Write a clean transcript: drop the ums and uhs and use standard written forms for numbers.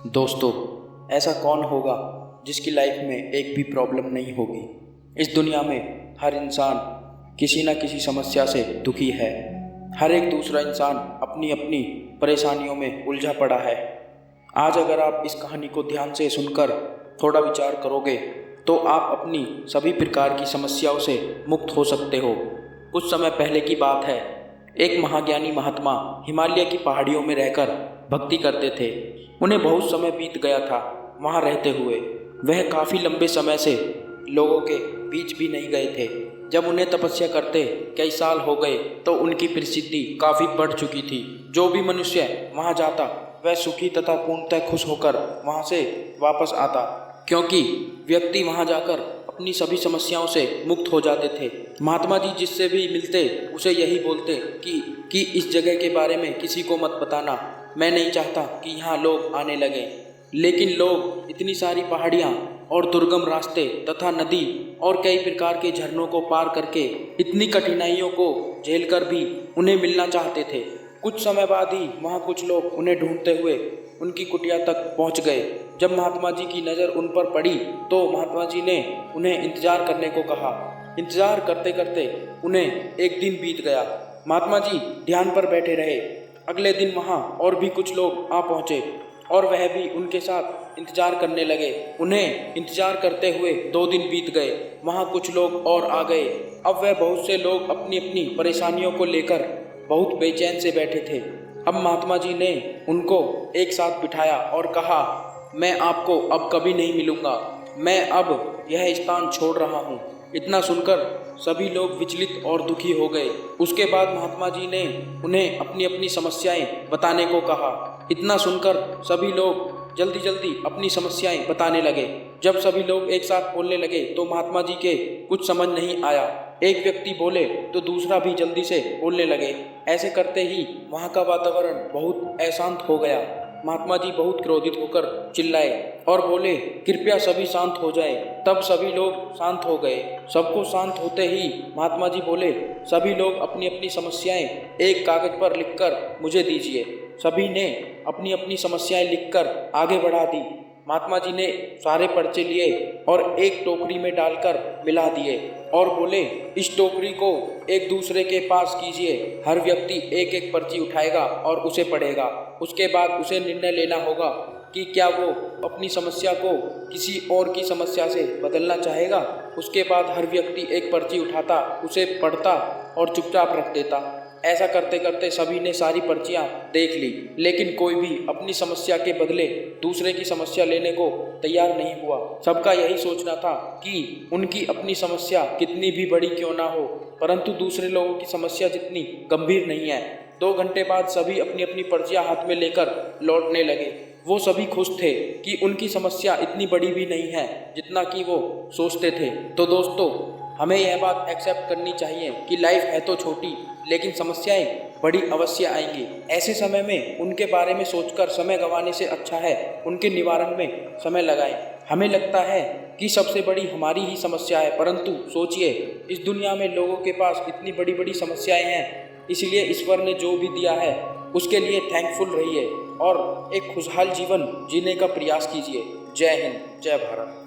दोस्तों, ऐसा कौन होगा जिसकी लाइफ में एक भी प्रॉब्लम नहीं होगी। इस दुनिया में हर इंसान किसी न किसी समस्या से दुखी है। हर एक दूसरा इंसान अपनी अपनी परेशानियों में उलझा पड़ा है। आज अगर आप इस कहानी को ध्यान से सुनकर थोड़ा विचार करोगे तो आप अपनी सभी प्रकार की समस्याओं से मुक्त हो सकते हो। कुछ समय पहले की बात है। एक महाज्ञानी महात्मा हिमालय की पहाड़ियों में रहकर भक्ति करते थे। उन्हें बहुत समय बीत गया था वहाँ रहते हुए। वह काफ़ी लंबे समय से लोगों के बीच भी नहीं गए थे। जब उन्हें तपस्या करते कई साल हो गए तो उनकी प्रसिद्धि काफ़ी बढ़ चुकी थी। जो भी मनुष्य वहाँ जाता वह सुखी तथा पूर्णतः खुश होकर वहाँ से वापस आता, क्योंकि व्यक्ति वहाँ जाकर अपनी सभी समस्याओं से मुक्त हो जाते थे। महात्मा जी जिससे भी मिलते उसे यही बोलते कि इस जगह के बारे में किसी को मत बताना। मैं नहीं चाहता कि यहाँ लोग आने लगें। लेकिन लोग इतनी सारी पहाड़ियाँ और दुर्गम रास्ते तथा नदी और कई प्रकार के झरनों को पार करके इतनी कठिनाइयों को झेलकर भी उन्हें मिलना चाहते थे। कुछ समय बाद ही वहाँ कुछ लोग उन्हें ढूंढते हुए उनकी कुटिया तक पहुँच गए। जब महात्मा जी की नज़र उन पर पड़ी तो महात्मा जी ने उन्हें इंतजार करने को कहा। इंतजार करते करते उन्हें एक दिन बीत गया। महात्मा जी ध्यान पर बैठे रहे। अगले दिन वहाँ और भी कुछ लोग आ पहुँचे और वह भी उनके साथ इंतजार करने लगे। उन्हें इंतजार करते हुए 2 दिन बीत गए। वहाँ कुछ लोग और आ गए। अब वह बहुत से लोग अपनी अपनी परेशानियों को लेकर बहुत बेचैन से बैठे थे। अब महात्मा जी ने उनको एक साथ बिठाया और कहा, मैं आपको अब कभी नहीं मिलूंगा, मैं अब यह स्थान छोड़ रहा हूँ। इतना सुनकर सभी लोग विचलित और दुखी हो गए। उसके बाद महात्मा जी ने उन्हें अपनी अपनी समस्याएं बताने को कहा। इतना सुनकर सभी लोग जल्दी जल्दी अपनी समस्याएं बताने लगे। जब सभी लोग एक साथ बोलने लगे तो महात्मा जी के कुछ समझ नहीं आया। एक व्यक्ति बोले तो दूसरा भी जल्दी से बोलने लगे। ऐसे करते ही वहाँ का वातावरण बहुत अशांत हो गया। महात्मा जी बहुत क्रोधित होकर चिल्लाए और बोले, कृपया सभी शांत हो जाए। तब सभी लोग शांत हो गए। सबको शांत होते ही महात्मा जी बोले, सभी लोग अपनी अपनी समस्याएं एक कागज पर लिखकर मुझे दीजिए। सभी ने अपनी अपनी समस्याएं लिखकर आगे बढ़ा दी। महात्मा जी ने सारे पर्चे लिए और एक टोकरी में डालकर मिला दिए और बोले, इस टोकरी को एक दूसरे के पास कीजिए। हर व्यक्ति एक एक पर्ची उठाएगा और उसे पढ़ेगा। उसके बाद उसे निर्णय लेना होगा कि क्या वो अपनी समस्या को किसी और की समस्या से बदलना चाहेगा। उसके बाद हर व्यक्ति एक पर्ची उठाता, उसे पढ़ता और चुपचाप रख देता। ऐसा करते करते सभी ने सारी पर्चियां देख ली, लेकिन कोई भी अपनी समस्या के बदले दूसरे की समस्या लेने को तैयार नहीं हुआ। सबका यही सोचना था कि उनकी अपनी समस्या कितनी भी बड़ी क्यों ना हो, परंतु दूसरे लोगों की समस्या जितनी गंभीर नहीं है। 2 घंटे बाद सभी अपनी अपनी पर्चियां हाथ में लेकर लौटने लगे। वो सभी खुश थे कि उनकी समस्या इतनी बड़ी भी नहीं है जितना कि वो सोचते थे। तो दोस्तों, हमें यह बात एक्सेप्ट करनी चाहिए कि लाइफ है तो छोटी, लेकिन समस्याएं बड़ी अवश्य आएंगी। ऐसे समय में उनके बारे में सोचकर समय गंवाने से अच्छा है उनके निवारण में समय लगाएं। हमें लगता है कि सबसे बड़ी हमारी ही समस्या है, परंतु सोचिए, इस दुनिया में लोगों के पास इतनी बड़ी बड़ी समस्याएं हैं। इसलिए ईश्वर ने जो भी दिया है उसके लिए थैंकफुल रहिए और एक खुशहाल जीवन जीने का प्रयास कीजिए। जय हिंद, जय भारत।